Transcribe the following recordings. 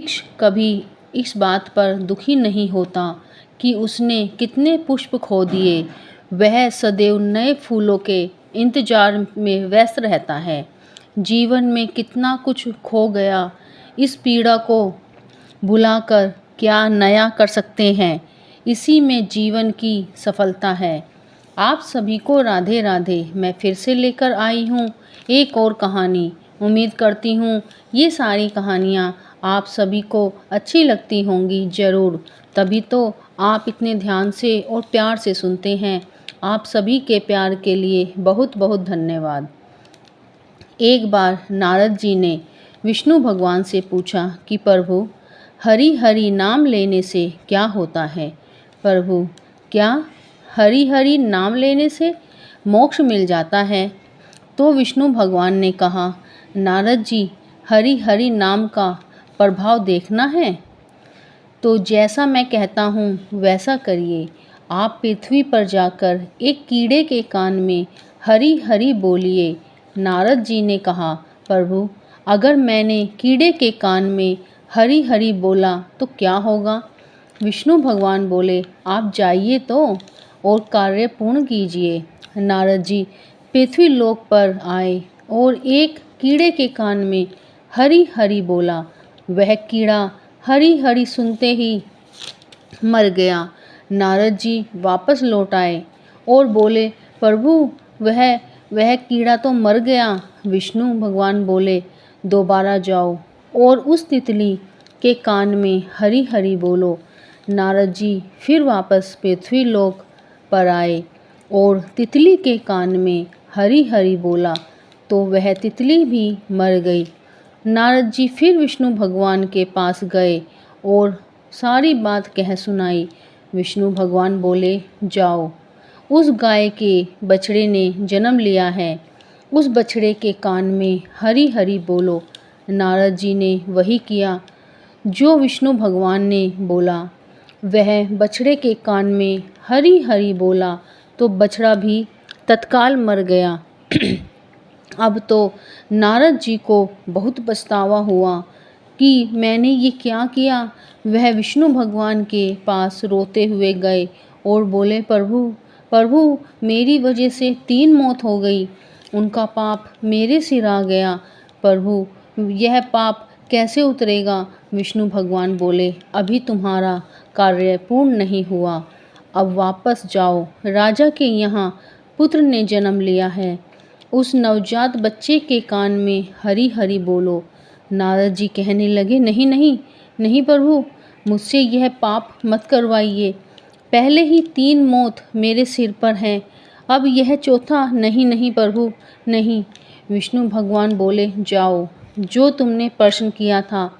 वृक्ष कभी इस बात पर दुखी नहीं होता कि उसने कितने पुष्प खो दिए, वह सदैव नए फूलों के इंतजार में व्यस्त रहता है। जीवन में कितना कुछ खो गया, इस पीड़ा को भुलाकर क्या नया कर सकते हैं, इसी में जीवन की सफलता है। आप सभी को राधे राधे। मैं फिर से लेकर आई हूँ एक और कहानी। उम्मीद करती हूँ ये सारी कहानियाँ आप सभी को अच्छी लगती होंगी ज़रूर, तभी तो आप इतने ध्यान से और प्यार से सुनते हैं। आप सभी के प्यार के लिए बहुत बहुत धन्यवाद। एक बार नारद जी ने विष्णु भगवान से पूछा कि प्रभु, हरि हरि नाम लेने से क्या होता है? प्रभु, क्या हरि हरि नाम लेने से मोक्ष मिल जाता है? तो विष्णु भगवान ने कहा, नारद जी, हरि हरि नाम का प्रभाव देखना है तो जैसा मैं कहता हूँ वैसा करिए। आप पृथ्वी पर जाकर एक कीड़े के कान में हरि हरि बोलिए। नारद जी ने कहा, प्रभु, अगर मैंने कीड़े के कान में हरि हरि बोला तो क्या होगा? विष्णु भगवान बोले, आप जाइए तो और कार्य पूर्ण कीजिए। नारद जी पृथ्वी लोक पर आए और एक कीड़े के कान में हरि हरि बोला। वह कीड़ा हरि हरि सुनते ही मर गया। नारद जी वापस लौट आए और बोले, प्रभु, वह कीड़ा तो मर गया। विष्णु भगवान बोले, दोबारा जाओ और उस तितली के कान में हरि हरि बोलो। नारद जी फिर वापस पृथ्वी लोक पर आए और तितली के कान में हरि हरि बोला तो वह तितली भी मर गई। नारद जी फिर विष्णु भगवान के पास गए और सारी बात कह सुनाई। विष्णु भगवान बोले, जाओ, उस गाय के बछड़े ने जन्म लिया है, उस बछड़े के कान में हरि हरि बोलो। नारद जी ने वही किया जो विष्णु भगवान ने बोला। वह बछड़े के कान में हरि हरि बोला तो बछड़ा भी तत्काल मर गया। अब तो नारद जी को बहुत पछतावा हुआ कि मैंने ये क्या किया। वह विष्णु भगवान के पास रोते हुए गए और बोले, प्रभु, प्रभु, मेरी वजह से 3 मौत हो गई, उनका पाप मेरे सिर आ गया। प्रभु, यह पाप कैसे उतरेगा? विष्णु भगवान बोले, अभी तुम्हारा कार्य पूर्ण नहीं हुआ, अब वापस जाओ। राजा के यहाँ पुत्र ने जन्म लिया है, उस नवजात बच्चे के कान में हरि हरि बोलो। नारद जी कहने लगे, नहीं नहीं नहीं प्रभु, मुझसे यह पाप मत करवाइए। पहले ही 3 मौत मेरे सिर पर हैं, अब यह चौथा नहीं नहीं प्रभु, नहीं। विष्णु भगवान बोले, जाओ, जो तुमने प्रश्न किया था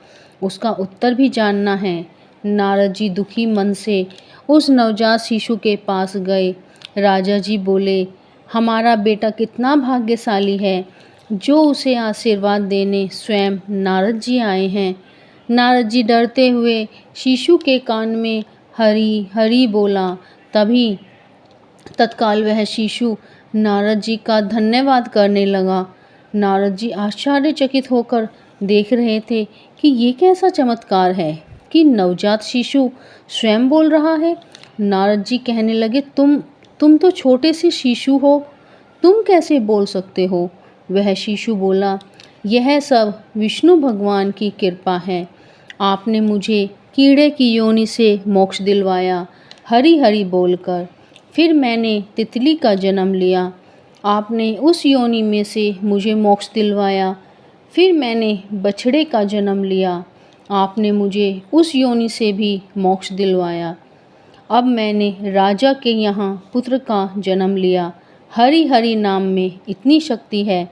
उसका उत्तर भी जानना है। नारद जी दुखी मन से उस नवजात शिशु के पास गए। राजा जी बोले, हमारा बेटा कितना भाग्यशाली है जो उसे आशीर्वाद देने स्वयं नारद जी आए हैं। नारद जी डरते हुए शिशु के कान में हरि हरि बोला। तभी तत्काल वह शिशु नारद जी का धन्यवाद करने लगा। नारद जी आश्चर्यचकित होकर देख रहे थे कि ये कैसा चमत्कार है कि नवजात शिशु स्वयं बोल रहा है। नारद जी कहने लगे, तुम तो छोटे से शिशु हो, तुम कैसे बोल सकते हो? वह शिशु बोला, यह सब विष्णु भगवान की कृपा है। आपने मुझे कीड़े की योनि से मोक्ष दिलवाया हरि हरि बोलकर। फिर मैंने तितली का जन्म लिया, आपने उस योनि में से मुझे मोक्ष दिलवाया। फिर मैंने बछड़े का जन्म लिया, आपने मुझे उस योनि से भी मोक्ष दिलवाया। अब मैंने राजा के यहाँ पुत्र का जन्म लिया। हरि हरि नाम में इतनी शक्ति है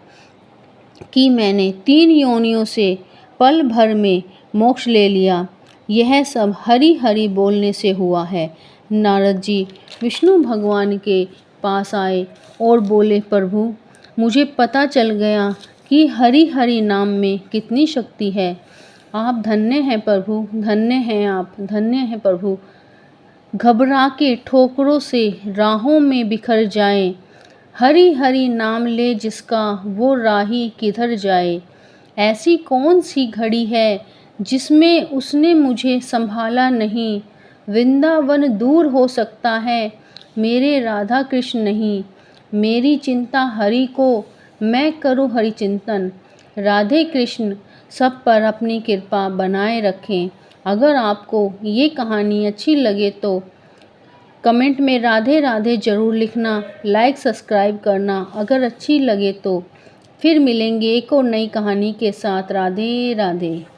कि मैंने 3 योनियों से पल भर में मोक्ष ले लिया। यह सब हरि हरि बोलने से हुआ है। नारद जी विष्णु भगवान के पास आए और बोले, प्रभु, मुझे पता चल गया कि हरि हरि नाम में कितनी शक्ति है। आप धन्य हैं प्रभु, धन्य हैं आप, धन्य हैं प्रभु। घबरा के ठोकरों से राहों में बिखर जाए, हरि हरि नाम ले जिसका वो राही किधर जाए। ऐसी कौन सी घड़ी है जिसमें उसने मुझे संभाला नहीं। वृंदावन दूर हो सकता है, मेरे राधा कृष्ण नहीं। मेरी चिंता हरि को, मैं करूँ हरि चिंतन। राधे कृष्ण सब पर अपनी कृपा बनाए रखें। अगर आपको ये कहानी अच्छी लगे तो कमेंट में राधे राधे ज़रूर लिखना, लाइक सब्सक्राइब करना अगर अच्छी लगे तो। फिर मिलेंगे एक और नई कहानी के साथ। राधे राधे।